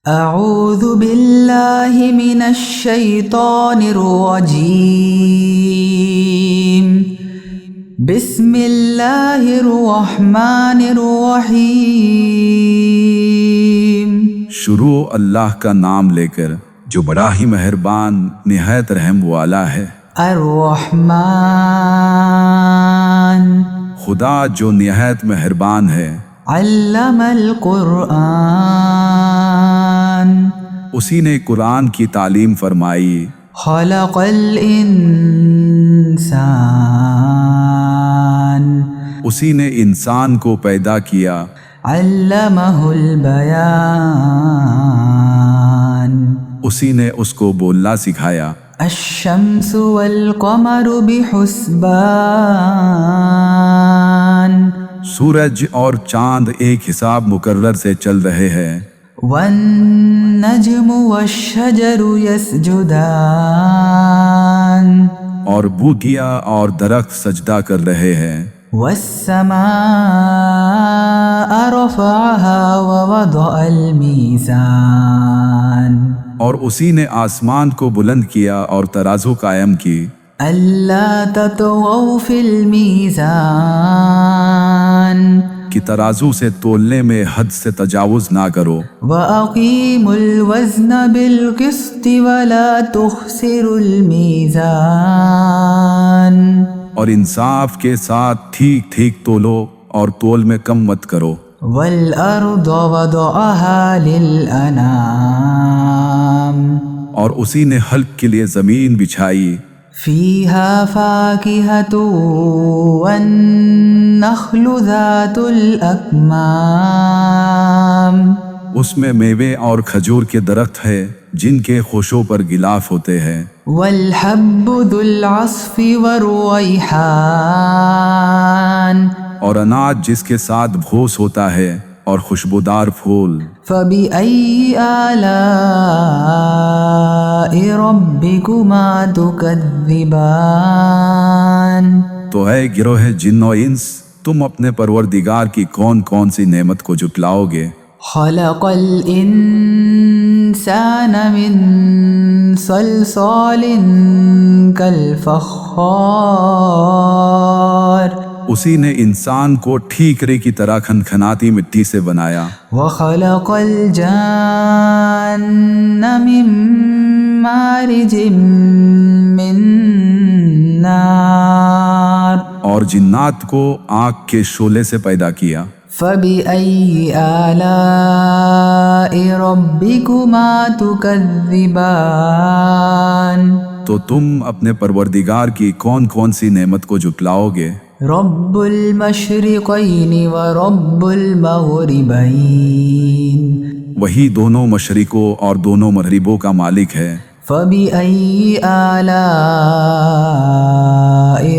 اعوذ باللہ من الشیطان الرجیم بسم اللہ الرحمن الرحیم۔ شروع اللہ کا نام لے کر جو بڑا ہی مہربان نہایت رحم والا ہے۔ الرحمن خدا جو نہایت مہربان ہے۔ علم القرآن اسی نے قرآن کی تعلیم فرمائی۔ خلق الانسان اسی نے انسان کو پیدا کیا۔ علمہ البیان اسی نے اس کو بولنا سکھایا۔ الشمس والقمر بحسبان سورج اور چاند ایک حساب مقرر سے چل رہے ہیں۔ والنجم والشجر يسجدان اور بوٹیاں اور درخت سجدہ کر رہے ہیں۔ والسماء رفعها ووضع الميزان اور اسی نے آسمان کو بلند کیا اور ترازو قائم کی۔ ألا تطغوا في الميزان کہ ترازو سے تولنے میں حد سے تجاوز نہ کرو۔ وأقيموا الوزن بالقسط ولا تخسروا الميزان اور انصاف کے ساتھ ٹھیک ٹھیک تولو اور تول میں کم مت کرو۔ والأرض وضعها للأنام اور اسی نے حلق کے لیے زمین بچھائی۔ فيها فاكهة والنخل ذات الأكمام اس میں میوے اور کھجور کے درخت ہے جن کے خوشوں پر غلاف ہوتے ہیں۔ والحب ذو العصف والريحان اور اناج جس کے ساتھ بھوس ہوتا ہے اور خوشبودار پھول۔ فبأي آلاء ربكما تكذبان تو اے گروہ جن و انس، تم اپنے پروردگار کی کون کون سی نعمت کو جھٹلاؤ گے؟ خلق الإنسان من صلصال كالفخار اسی نے انسان کو ٹھیکرے کی طرح کھنکھناتی مٹی سے بنایا۔ وخلق الجان من مارج من نار اور جنات کو آگ کے شعلے سے پیدا کیا۔ فبأي آلاء ربكما تكذبان تو تم اپنے پروردگار کی کون کون سی نعمت کو جھٹلاؤ گے؟ رب المشرقین ورب المغربین وہی دونوں مشرقوں اور دونوں مغربوں کا مالک ہے۔ فبأي آلاء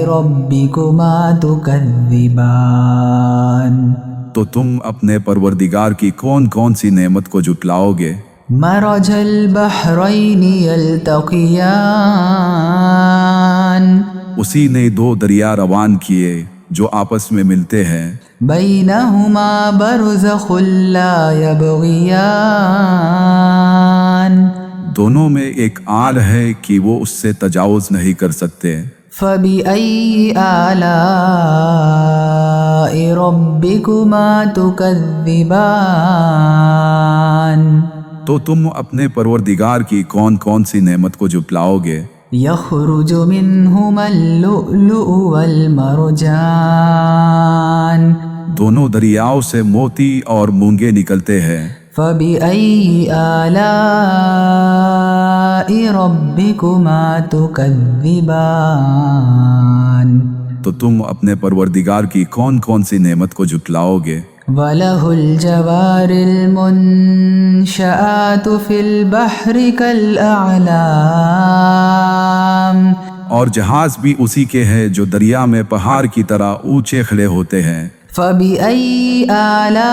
ربكما تكذبان تو تم اپنے پروردگار کی کون کون سی نعمت کو جھٹلاؤ گے؟ مرج البحرین یلتقیان اسی نے دو دریا روان کیے جو آپس میں ملتے ہیں۔ بینہما برزخ لا یبغیان دونوں میں ایک آل ہے کہ وہ اس سے تجاوز نہیں کر سکتے۔ فبأي آلاء ربكما تكذبان تو تم اپنے پروردگار کی کون کون سی نعمت کو جھٹلاؤ گے؟ يخرج منهما اللؤلؤ والمرجان دونوں دریاؤں سے موتی اور مونگے نکلتے ہیں۔ فبأي آلاء ربكما تكذبان تو تم اپنے پروردگار کی کون کون سی نعمت کو جھٹلاؤ گے؟ وله الجوار المنشآت في البحر كالأعلام اور جہاز بھی اسی کے ہیں جو دریا میں پہاڑ کی طرح اونچے کھڑے ہوتے ہیں۔ فبأي آلاء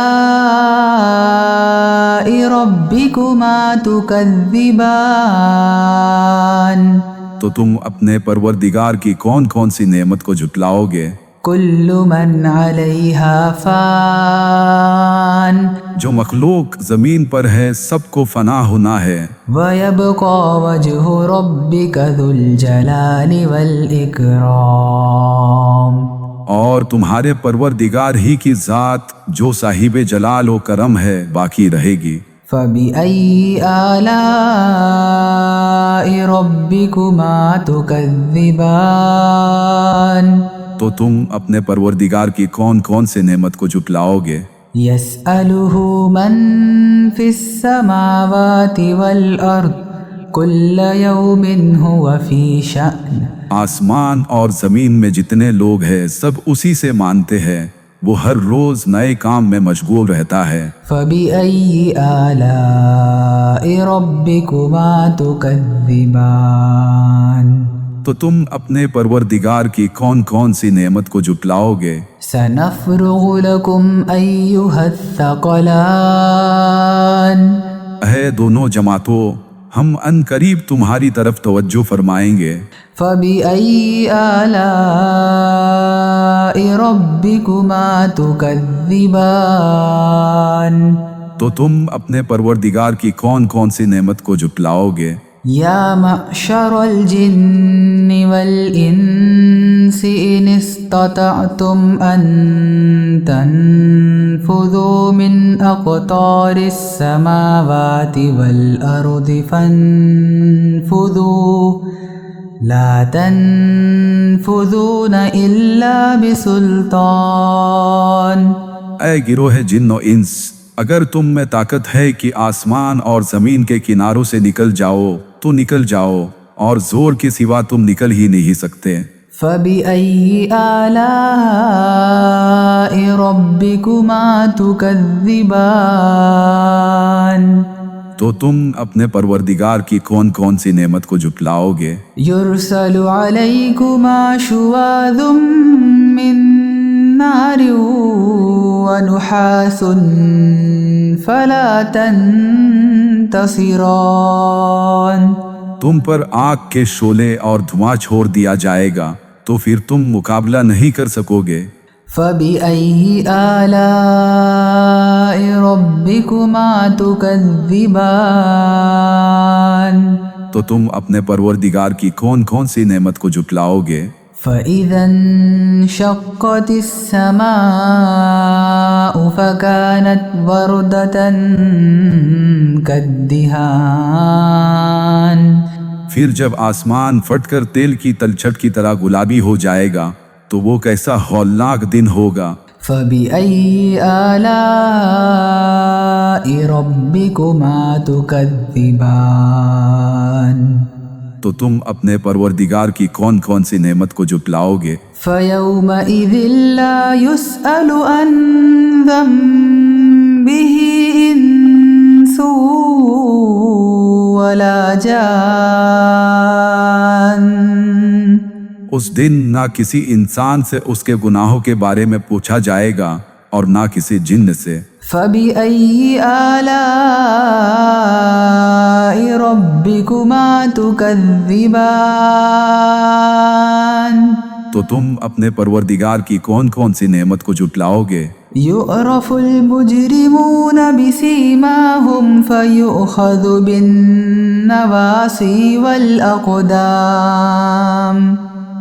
ربكما تكذبان تو تم اپنے پروردگار کی کون کون سی نعمت کو جھٹلاؤ گے؟ كل من عليها فان جو مخلوق زمین پر ہے سب کو فنا ہونا ہے، ويبقى وجه ربك ذو الجلال والإكرام اور تمہارے پروردگار ہی کی ذات جو صاحب جلال و کرم ہے باقی رہے گی۔ فبأي آلاء ربكما تكذبان تو تم اپنے پروردگار کی کون کون سے نعمت کو جھٹلاؤ گے؟ يسأله من في السماوات والأرض كل يوم هو في شأن آسمان اور زمین میں جتنے لوگ ہیں سب اسی سے مانتے ہیں، وہ ہر روز نئے کام میں مشغول رہتا ہے۔ فبأي آلاء ربكما تكذبان تو تم اپنے پروردگار کی کون کون سی نعمت کو جھٹلاؤ گے؟ سنفرغ لكم أيها الثقلان اے دونوں جماعتوں، ہم ان قریب تمہاری طرف توجہ فرمائیں گے۔ فبأي آلاء ربكما تكذبان تو تم اپنے پروردگار کی کون کون سی نعمت کو جھٹلاؤ گے؟ يا معشر الجن والإنس إن استطعتم أن تنفذوا من أقطار السماوات والأرض فانفذوا لا تنفذون إلا بسلطان اے گروہ جن و انس، اگر تم میں طاقت ہے کہ آسمان اور زمین کے کناروں سے نکل جاؤ تو نکل جاؤ، اور زور کے سوا تم نکل ہی نہیں سکتے۔ فبأي آلاء ربكما تكذبان تو تم اپنے پروردگار کی کون کون سی نعمت کو جھٹلاؤ گے؟ يرسل عليكما شواظ من نار ونحاس فلا تنتصران تم پر آگ کے شعلے اور دھواں چھوڑ دیا جائے گا تو پھر تم مقابلہ نہیں کر سکو گے۔ فبأي آلاء ربكما تكذبان تو تم اپنے پروردگار کی کون کون سی نعمت کو جھٹلاؤ گے؟ فإذا انشقت السماء فكانت وردة كالدهان پھر جب آسمان پھٹ کر تیل کی تلچھٹ کی طرح گلابی ہو جائے گا تو وہ کیسا ہولناک دن ہوگا۔ فبأي آلاء ربكما تكذبان تو تم اپنے پروردگار کی کون کون سی نعمت کو جھٹلاؤ گے؟ فيومئذ لا يسأل عن ذنبه إنس ولا جان اس دن نہ کسی انسان سے اس کے گناہوں کے بارے میں پوچھا جائے گا اور نہ کسی جن سے۔ فبأي آلاء ربكما تكذبان تو تم اپنے پروردگار کی کون کون سی نعمت کو جھٹلاؤ گے؟ يعرف المجرمون بسيماهم فيؤخذ بالنواصي والأقدام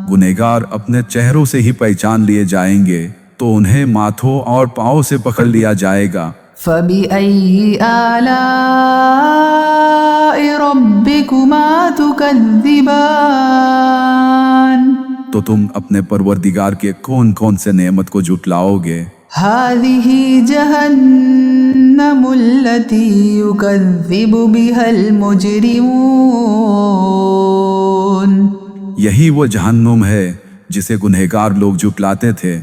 گنہگار اپنے چہروں سے ہی پہچان لیے جائیں گے تو انہیں ماتھوں اور پاؤں سے پکڑ لیا جائے گا۔ فبأي آلاء ربكما تكذبان تو تم اپنے پروردگار کے کون کون سے نعمت کو جھٹلاؤ گے؟ هذه جهنم التي يكذب بها المجرمون یہی وہ جہنم ہے جسے گنہگار لوگ جھٹلاتے تھے۔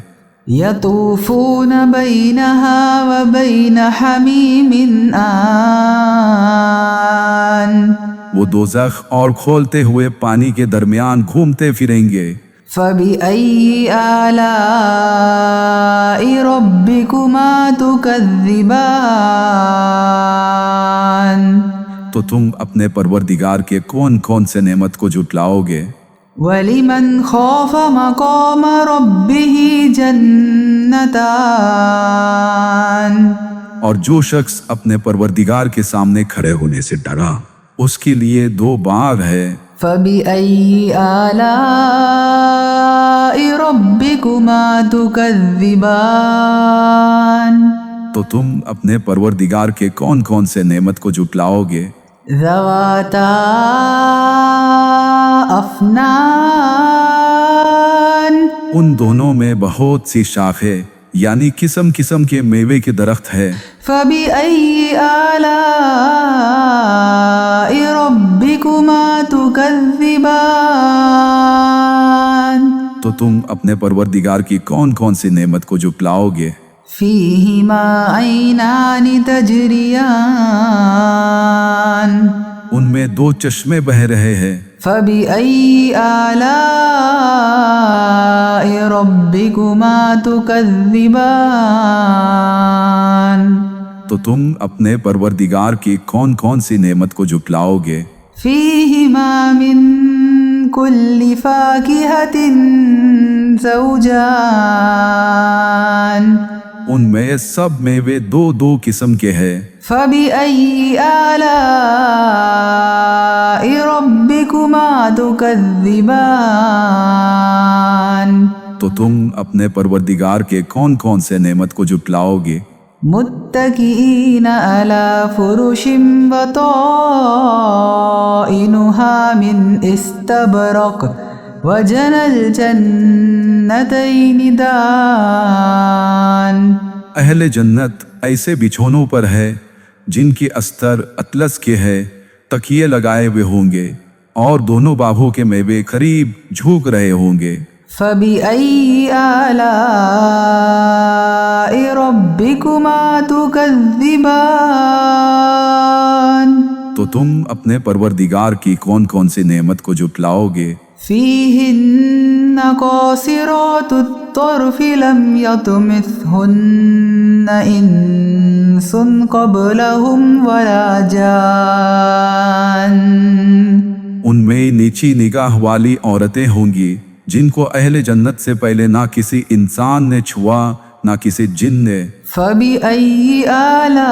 يطوفون بينها وبين حميم آن وہ دوزخ اور کھولتے ہوئے پانی کے درمیان گھومتے پھریں گے۔ فبأي آلاء ربكما تكذبان تو تم اپنے پروردگار کے کون کون سے نعمت کو جھٹلاؤ گے؟ وَلِمَنْ خَافَ مَقَامَ رَبِّهِ جَنَّتَانِ اور جو شخص اپنے پروردگار کے سامنے کھڑے ہونے سے ڈرا اس کے لیے 2 باغ ہے۔ فَبِأَيِّ آلَاءِ رَبِّكُمَا تُكَذِّبَانِ تو تم اپنے پروردگار کے کون کون سے نعمت کو جھٹلاؤ گے؟ ذَوَاتَا أَفْنَانٍ ان دونوں میں بہت سی شاخیں یعنی قسم قسم کے میوے کے درخت ہے۔ فَبِأَيِّ آلَاءِ رَبِّكُمَا تُكَذِّبَانِ تو تم اپنے پروردگار کی کون کون سی نعمت کو جھٹلاؤ گے؟ فِيهِمَا عَيْنَانِ تَجْرِيَانِ ان میں 2 چشمے بہہ رہے ہیں۔ فَبِأَيِّ آلَاءِ رَبِّكُمَا تُكَذِّبَانِ تو تم اپنے پروردگار کی کون کون سی نعمت کو جھٹلاؤ گے؟ فِيهِمَا مِن كُلِّ فَاكِهَةٍ زَوْجَانِ ان میں سب میوے 2 قسم کے ہیں۔ فَبِأَيِّ آلَاءِ رَبِّكُمَا تُكَذِّبَانِ تو تم اپنے پروردگار کے کون کون سے نعمت کو جھٹلاؤ گے؟ متكئين على فرش بطائنها من استبرق وجنى الجنتين دان اہل جنت ایسے بچھونوں پر ہے جن کی استر اطلس کے ہے، تکیے لگائے ہوئے ہوں گے اور دونوں باغوں کے میوے قریب جھوک رہے ہوں گے۔ فَبِأَيِّ آلَاءِ رَبِّكُمَا تُكَذِّبَانِ تو تم اپنے پروردگار کی کون کون سی نعمت کو جھٹلاؤ گے؟ فِيهِنَّ قَاصِرَاتُ الطَّرْفِ لَمْ يَطْمِثْهُنَّ إِنسٌ قَبْلَهُمْ وَلَا جَانٌّ ان میں نیچی نگاہ والی عورتیں ہوں گی جن کو اہل جنت سے پہلے نہ کسی انسان نے چھوا نہ کسی جن نے۔ فَبِأَيِّ آلَاءِ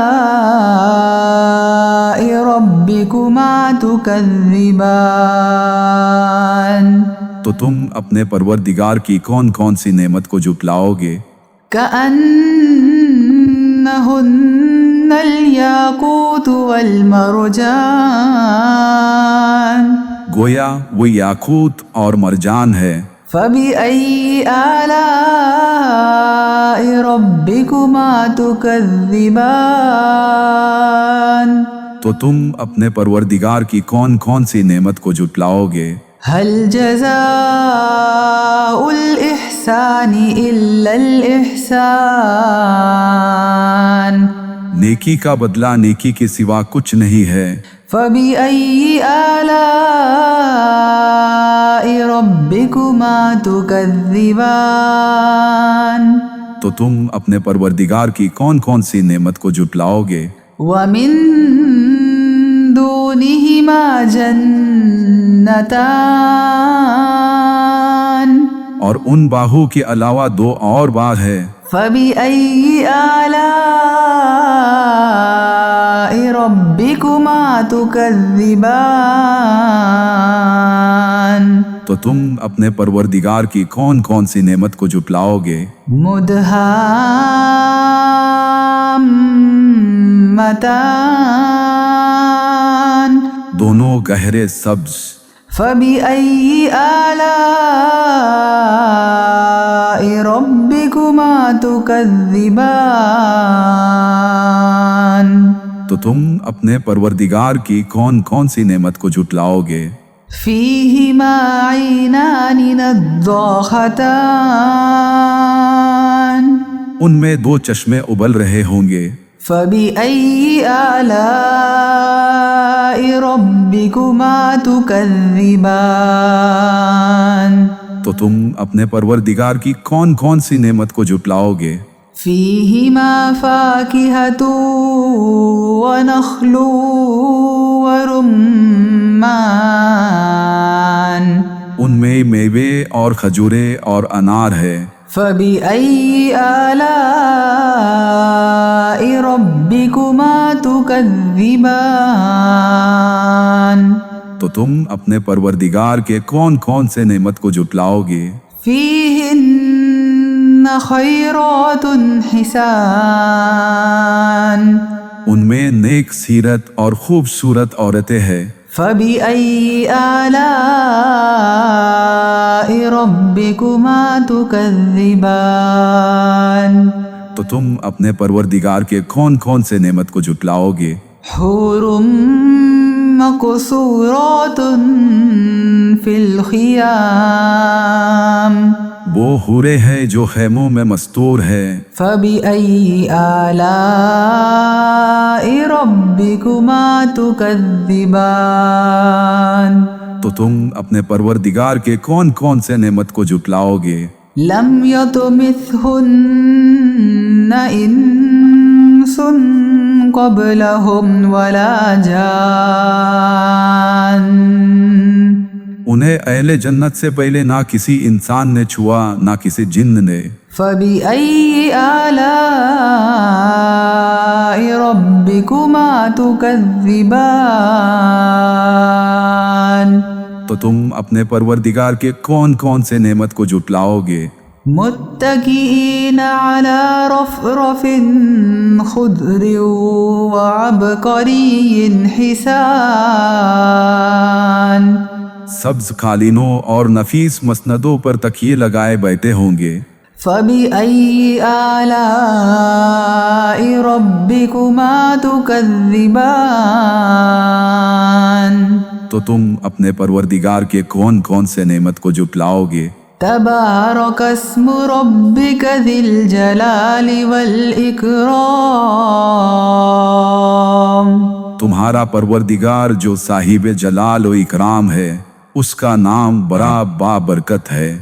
رَبِّكُمَا تُكَذِّبَانِ تو تم اپنے پروردگار کی کون کون سی نعمت کو جھٹلاؤ گے؟ كَأَنَّهُنَّ الْيَاقُوتُ وَالْمَرْجَانُ گویا وہ یاقوت اور مرجان ہے۔ فَبِأَيِّ آلَاءِ رَبِّكُمَا تُكَذِّبَانِ تو تم اپنے پروردگار کی کون کون سی نعمت کو جھٹلاؤ گے؟ هَلْ جَزَاءُ الْإِحْسَانِ إِلَّا الْإِحْسَانُ نیکی کا بدلہ نیکی کے سوا کچھ نہیں ہے۔ فَبِأَيِّ آلَاءِ رَبِّكُمَا تُكَذِّبَانِ تو تم اپنے پروردگار کی کون کون سی نعمت کو جھٹلاؤ گے؟ وَمِن دُونِهِمَا جَنَّتَانِ اور ان باغوں کے علاوہ 2 اور باغ ہے۔ فَبِأَيِّ آلَاءِ رَبِّكُمَا تُكَذِّبَانِ تو تم اپنے پروردگار کی کون کون سی نعمت کو جھٹلاؤ گے؟ مُدْهَامَّتَانِ دونوں گہرے سبز۔ فَبِأَيِّ آلَاءِ رَبِّكُمَا تُكَذِّبَانِ تو تم اپنے پروردگار کی کون کون سی نعمت کو جھٹلاؤ گے؟ فِيهِمَا عَيْنَانِ نَضَّاخَتَانِ ان میں 2 چشمے ابل رہے ہوں گے۔ فَبِأَيِّ آلَاءِ رَبِّكُمَا تُكَذِّبَانِ تو تم اپنے پروردگار کی کون کون سی نعمت کو جھٹلاؤ گے؟ فِيهِمَا فَاكِهَةٌ وَنَخْلٌ وَرُمَّانٌ ان میں کئی میوے اور کھجورے اور انار ہے۔ فبأي آلاء ربكما تكذبان تو تم اپنے پروردگار کے کون کون سے نعمت کو جھٹلاؤ گے؟ فيهن خيرات حسان ان میں نیک سیرت اور خوبصورت عورتیں ہیں۔ فبأي آلاء ربكما تكذبان تو تم اپنے پروردگار کے کون کون سے نعمت کو جھٹلاؤ گے؟ حور مقصورات في الخيام وہ حورے ہیں جو خیموں میں مستور ہے۔ فبأي آلاء ربكما تكذبان تو تم اپنے پروردگار کے کون کون سے نعمت کو جھٹلاؤ گے؟ لم يطمثهن إنس قبلهم ولا جان انہیں اہل جنت سے پہلے نہ کسی انسان نے چھوا نہ کسی جن نے۔ فبأي آلاء ربكما تكذبان تو تم اپنے پروردگار کے کون کون سے نعمت کو جھٹلاؤ گے؟ متكئين على رفرف خضر وعبقري حسان سبز قالینوں اور نفیس مسندوں پر تکیے لگائے بیٹھے ہوں گے۔ فبأي آلاء ربكما تكذبان تو تم اپنے پروردگار کے کون کون سے نعمت کو جھٹلاؤ گے؟ تبارك اسم ربك ذي الجلال والإكرام تمہارا پروردگار جو صاحب جلال و اکرام ہے، اس کا نام بڑا بابرکت ہے۔